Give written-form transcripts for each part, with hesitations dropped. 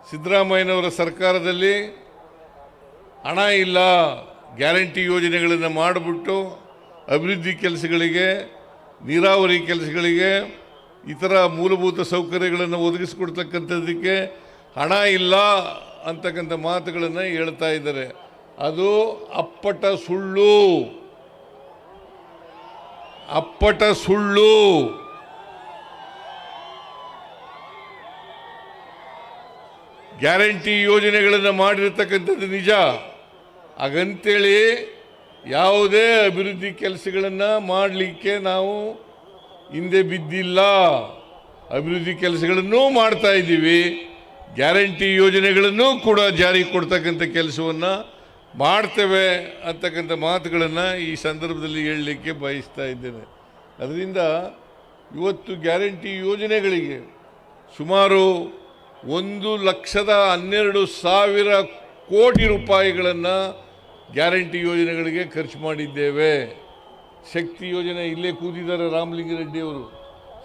ಸಿದ್ದರಾಮಯ್ಯನವರ ಸರ್ಕಾರದಲ್ಲಿ ಹಣ ಇಲ್ಲ, ಗ್ಯಾರಂಟಿ ಯೋಜನೆಗಳನ್ನು ಮಾಡಿಬಿಟ್ಟು ಅಭಿವೃದ್ಧಿ ಕೆಲಸಗಳಿಗೆ, ನೀರಾವರಿ ಕೆಲಸಗಳಿಗೆ, ಇತರ ಮೂಲಭೂತ ಸೌಕರ್ಯಗಳನ್ನು ಒದಗಿಸಿಕೊಡ್ತಕ್ಕಂಥದ್ದಕ್ಕೆ ಹಣ ಇಲ್ಲ ಅಂತಕ್ಕಂಥ ಮಾತುಗಳನ್ನು ಹೇಳ್ತಾ ಇದ್ದಾರೆ. ಅದು ಅಪ್ಪಟ ಸುಳ್ಳು, ಅಪ್ಪಟ ಸುಳ್ಳು. ಗ್ಯಾರಂಟಿ ಯೋಜನೆಗಳನ್ನು ಮಾಡಿರ್ತಕ್ಕಂಥದ್ದು ನಿಜ. ಹಾಗಂತೇಳಿ ಯಾವುದೇ ಅಭಿವೃದ್ಧಿ ಕೆಲಸಗಳನ್ನು ಮಾಡಲಿಕ್ಕೆ ನಾವು ಹಿಂದೆ ಬಿದ್ದಿಲ್ಲ. ಅಭಿವೃದ್ಧಿ ಕೆಲಸಗಳನ್ನೂ ಮಾಡ್ತಾ ಇದ್ದೀವಿ, ಗ್ಯಾರಂಟಿ ಯೋಜನೆಗಳನ್ನು ಕೂಡ ಜಾರಿಗೆ ಕೊಡ್ತಕ್ಕಂಥ ಕೆಲಸವನ್ನು ಮಾಡ್ತೇವೆ ಅಂತಕ್ಕಂಥ ಮಾತುಗಳನ್ನು ಈ ಸಂದರ್ಭದಲ್ಲಿ ಹೇಳಲಿಕ್ಕೆ ಬಯಸ್ತಾ ಇದ್ದೇನೆ. ಅದರಿಂದ ಇವತ್ತು ಗ್ಯಾರಂಟಿ ಯೋಜನೆಗಳಿಗೆ ಸುಮಾರು 1,12,000 ಕೋಟಿ ರೂಪಾಯಿಗಳನ್ನು ಗ್ಯಾರಂಟಿ ಯೋಜನೆಗಳಿಗೆ ಖರ್ಚು ಮಾಡಿದ್ದೇವೆ. ಶಕ್ತಿ ಯೋಜನೆ, ಇಲ್ಲೇ ಕೂತಿದ್ದಾರೆ ರಾಮಲಿಂಗಾರೆಡ್ಡಿ ಅವರು,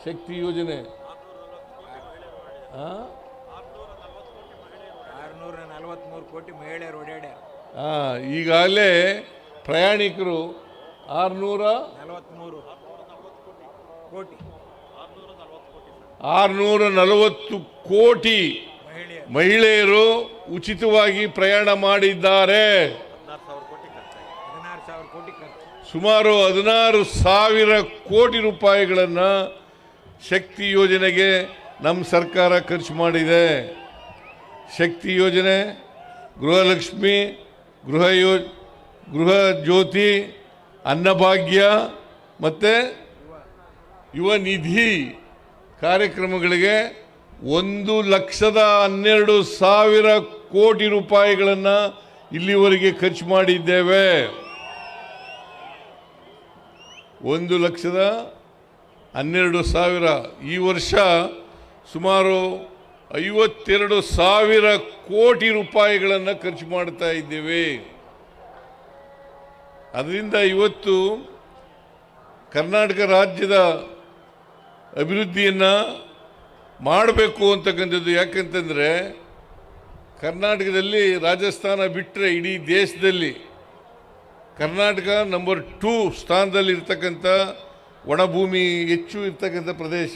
ಶಕ್ತಿ ಯೋಜನೆ 643 ಕೋಟಿ ಮಹಿಳೆಯರು ಓಡಾಡ್ಯಾರ. ಈಗಾಗಲೇ ಪ್ರಯಾಣಿಕರು 640 ಕೋಟಿ ಮಹಿಳೆಯರು ಉಚಿತವಾಗಿ ಪ್ರಯಾಣ ಮಾಡಿದ್ದಾರೆ. ಸುಮಾರು 16,000 ಕೋಟಿ ರೂಪಾಯಿಗಳನ್ನು ಶಕ್ತಿ ಯೋಜನೆಗೆ ನಮ್ಮ ಸರ್ಕಾರ ಖರ್ಚು ಮಾಡಿದೆ. ಶಕ್ತಿ ಯೋಜನೆ, ಗೃಹಲಕ್ಷ್ಮಿ, ಗೃಹ ಜ್ಯೋತಿ, ಅನ್ನಭಾಗ್ಯ ಮತ್ತು ಯುವ ನಿಧಿ ಕಾರ್ಯಕ್ರಮಗಳಿಗೆ 1,12,000 ಕೋಟಿ ರೂಪಾಯಿಗಳನ್ನು ಇಲ್ಲಿವರೆಗೆ ಖರ್ಚು ಮಾಡಿದ್ದೇವೆ. 1,12,000. ಈ ವರ್ಷ ಸುಮಾರು 52,000 ಕೋಟಿ ರೂಪಾಯಿಗಳನ್ನು ಖರ್ಚು ಮಾಡ್ತಾ ಇದ್ದೇವೆ. ಅದರಿಂದ ಇವತ್ತು ಕರ್ನಾಟಕ ರಾಜ್ಯದ ಅಭಿವೃದ್ಧಿಯನ್ನು ಮಾಡಬೇಕು ಅಂತಕ್ಕಂಥದ್ದು. ಯಾಕಂತಂದರೆ ಕರ್ನಾಟಕದಲ್ಲಿ ರಾಜಸ್ಥಾನ ಬಿಟ್ಟರೆ ಇಡೀ ದೇಶದಲ್ಲಿ ಕರ್ನಾಟಕ ನಂಬರ್ 2 ಸ್ಥಾನದಲ್ಲಿ ಇರ್ತಕ್ಕಂಥ ಒಣಭೂಮಿ ಹೆಚ್ಚು ಇರ್ತಕ್ಕಂಥ ಪ್ರದೇಶ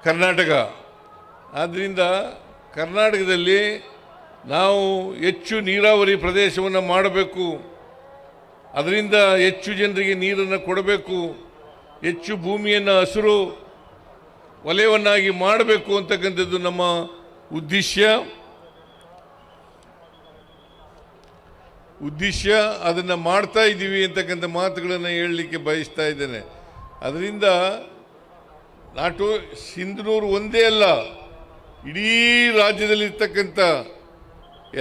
ಕರ್ನಾಟಕ. ಆದ್ದರಿಂದ ಕರ್ನಾಟಕದಲ್ಲಿ ನಾವು ಹೆಚ್ಚು ನೀರಾವರಿ ಪ್ರದೇಶವನ್ನು ಮಾಡಬೇಕು, ಅದರಿಂದ ಹೆಚ್ಚು ಜನರಿಗೆ ನೀರನ್ನು ಕೊಡಬೇಕು, ಹೆಚ್ಚು ಭೂಮಿಯನ್ನು ಹಸಿರು ವಲಯವನ್ನಾಗಿ ಮಾಡಬೇಕು ಅಂತಕ್ಕಂಥದ್ದು ನಮ್ಮ ಉದ್ದೇಶ. ಅದನ್ನು ಮಾಡ್ತಾ ಇದ್ದೀವಿ ಅಂತಕ್ಕಂಥ ಮಾತುಗಳನ್ನು ಹೇಳಲಿಕ್ಕೆ ಬಯಸ್ತಾ ಇದ್ದೇನೆ. ಅದರಿಂದ ಸಿಂಧನೂರು ಒಂದೇ ಅಲ್ಲ, ಇಡೀ ರಾಜ್ಯದಲ್ಲಿರ್ತಕ್ಕಂಥ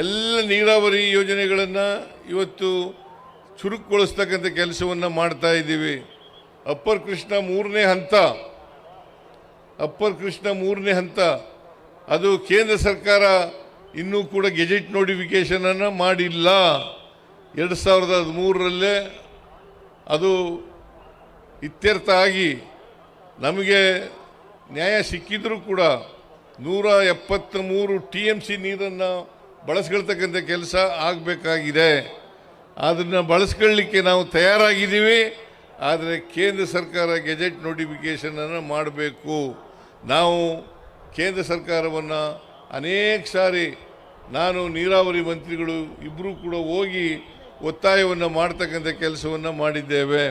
ಎಲ್ಲ ನೀರಾವರಿ ಯೋಜನೆಗಳನ್ನು ಇವತ್ತು ಚುರುಕುಗೊಳಿಸ್ತಕ್ಕಂಥ ಕೆಲಸವನ್ನು ಮಾಡ್ತಾ ಇದ್ದೀವಿ. ಅಪ್ಪರ್ ಕೃಷ್ಣ ಮೂರನೇ ಹಂತ ಅದು ಕೇಂದ್ರ ಸರ್ಕಾರ ಇನ್ನೂ ಕೂಡ ಗೆಜೆಟ್ ನೋಟಿಫಿಕೇಷನನ್ನು ಮಾಡಿಲ್ಲ. 2013ರಲ್ಲೇ ಅದು ಇತ್ಯರ್ಥ ಆಗಿ ನಮಗೆ ನ್ಯಾಯ ಸಿಕ್ಕಿದ್ರೂ ಕೂಡ 173 TMC ನೀರನ್ನು ಬಳಸ್ಕೊಳ್ತಕ್ಕಂಥ ಕೆಲಸ ಆಗಬೇಕಾಗಿದೆ. ಅದನ್ನು ಬಳಸ್ಕೊಳ್ಳಿಕ್ಕೆ ನಾವು ತಯಾರಾಗಿದ್ದೀವಿ. ಆದರೆ ಕೇಂದ್ರ ಸರ್ಕಾರ ಗೆಜೆಟ್ ನೋಟಿಫಿಕೇಷನನ್ನು ಮಾಡಬೇಕು. ನಾವು ಕೇಂದ್ರ ಸರ್ಕಾರವನ್ನು ಅನೇಕ ಸಾರಿ, ನಾನು ನೀರಾವರಿ ಮಂತ್ರಿಗಳು ಇಬ್ಬರೂ ಕೂಡ ಹೋಗಿ ಒತ್ತಾಯವನ್ನು ಮಾಡ್ತಕ್ಕಂಥ ಕೆಲಸವನ್ನು ಮಾಡಿದ್ದೇವೆ.